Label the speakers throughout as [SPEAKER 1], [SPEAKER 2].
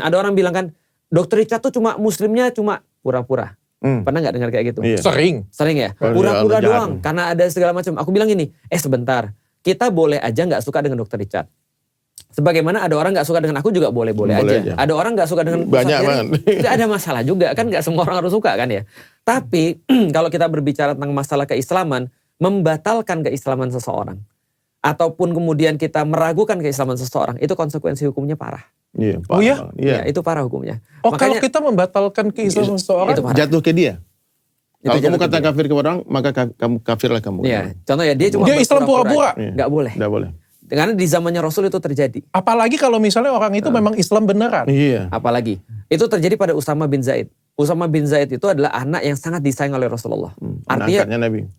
[SPEAKER 1] Ada orang bilang kan, Dr. Richard tuh muslimnya cuma pura-pura. Pernah nggak dengar kayak gitu?
[SPEAKER 2] Iya.
[SPEAKER 1] Sering ya? Pura-pura doang, karena ada segala macam. Aku bilang gini, sebentar, kita boleh aja nggak suka dengan Dr. Richard. Sebagaimana ada orang nggak suka dengan aku juga boleh-boleh aja. Ada orang nggak suka dengan
[SPEAKER 2] banyak banget.
[SPEAKER 1] Tidak ada masalah juga, kan nggak semua orang harus suka kan ya. Tapi kalau kita berbicara tentang masalah keislaman, membatalkan keislaman seseorang, ataupun kemudian kita meragukan keislaman seseorang, itu konsekuensi hukumnya parah.
[SPEAKER 2] Iya,
[SPEAKER 3] oh ya?
[SPEAKER 1] Ya, itu parah hukumnya.
[SPEAKER 3] Oh, makanya, kalau kita membatalkan keislaman seseorang,
[SPEAKER 2] jatuh ke dia. Kalau kamu kata kafir kepada orang, maka kamu kafirlah kamu.
[SPEAKER 1] Iya, contoh ya dia cuma
[SPEAKER 3] Islam pura-pura.
[SPEAKER 1] Nggak boleh.
[SPEAKER 2] Nggak boleh.
[SPEAKER 1] Karena di zamannya Rasul itu terjadi.
[SPEAKER 3] Apalagi kalau misalnya orang itu memang Islam beneran.
[SPEAKER 2] Iya.
[SPEAKER 1] Apalagi. Itu terjadi pada Usama bin Zaid. Usama bin Zaid itu adalah anak yang sangat disayang oleh Rasulullah. Artinya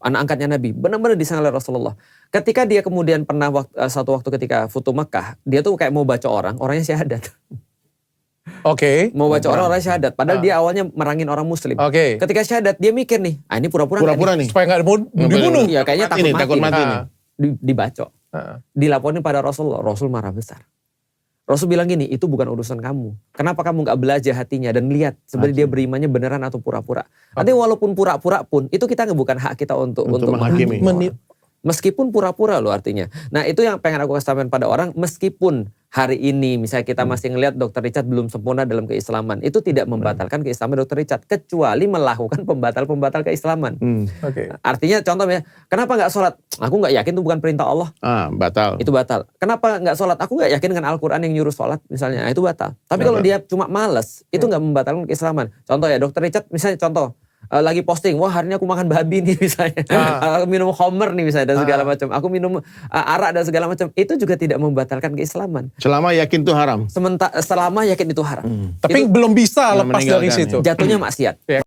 [SPEAKER 1] anak angkatnya Nabi. Benar-benar disayang oleh Rasulullah. Ketika dia kemudian pernah satu waktu ketika Futuh Mekah, dia tuh kayak mau baca orangnya syahadat.
[SPEAKER 3] Oke.
[SPEAKER 1] Mau baca orangnya syahadat. Padahal dia awalnya merangin orang muslim.
[SPEAKER 3] Oke.
[SPEAKER 1] Ketika syahadat dia mikir nih, ini pura-pura
[SPEAKER 2] nih.
[SPEAKER 3] Supaya nggak dibunuh.
[SPEAKER 1] Iya, kayaknya takut mati
[SPEAKER 2] nih.
[SPEAKER 1] Dibacok. Dilaporin pada Rasulullah. Rasul marah besar. Rasul bilang gini, itu bukan urusan kamu. Kenapa kamu gak belajar hatinya dan lihat sebenarnya dia berimannya beneran atau pura-pura. Artinya walaupun pura-pura pun, itu kita bukan hak kita untuk
[SPEAKER 2] menghakimi.
[SPEAKER 1] Meskipun pura-pura loh artinya. Nah itu yang pengen aku kasih tahu pada orang, meskipun hari ini misalnya kita masih ngelihat Dr. Richard belum sempurna dalam keislaman, itu tidak membatalkan keislaman Dr. Richard, kecuali melakukan pembatal keislaman. Artinya contohnya, kenapa gak sholat? Aku gak yakin itu bukan perintah Allah.
[SPEAKER 2] Batal.
[SPEAKER 1] Itu batal. Kenapa gak sholat? Aku gak yakin dengan Al-Quran yang nyuruh sholat misalnya, itu batal. Tapi kalau dia cuma males, itu gak membatalkan keislaman. Contoh ya, Dr. Richard misalnya contoh, lagi posting, wah hari ini aku makan babi nih misalnya, aku minum khamr nih misalnya dan segala macam, aku minum arak dan segala macam, itu juga tidak membatalkan keislaman.
[SPEAKER 2] Selama yakin itu haram.
[SPEAKER 1] Selama yakin itu haram.
[SPEAKER 3] Tapi itu belum bisa lepas dari situ.
[SPEAKER 1] Jatuhnya maksiat.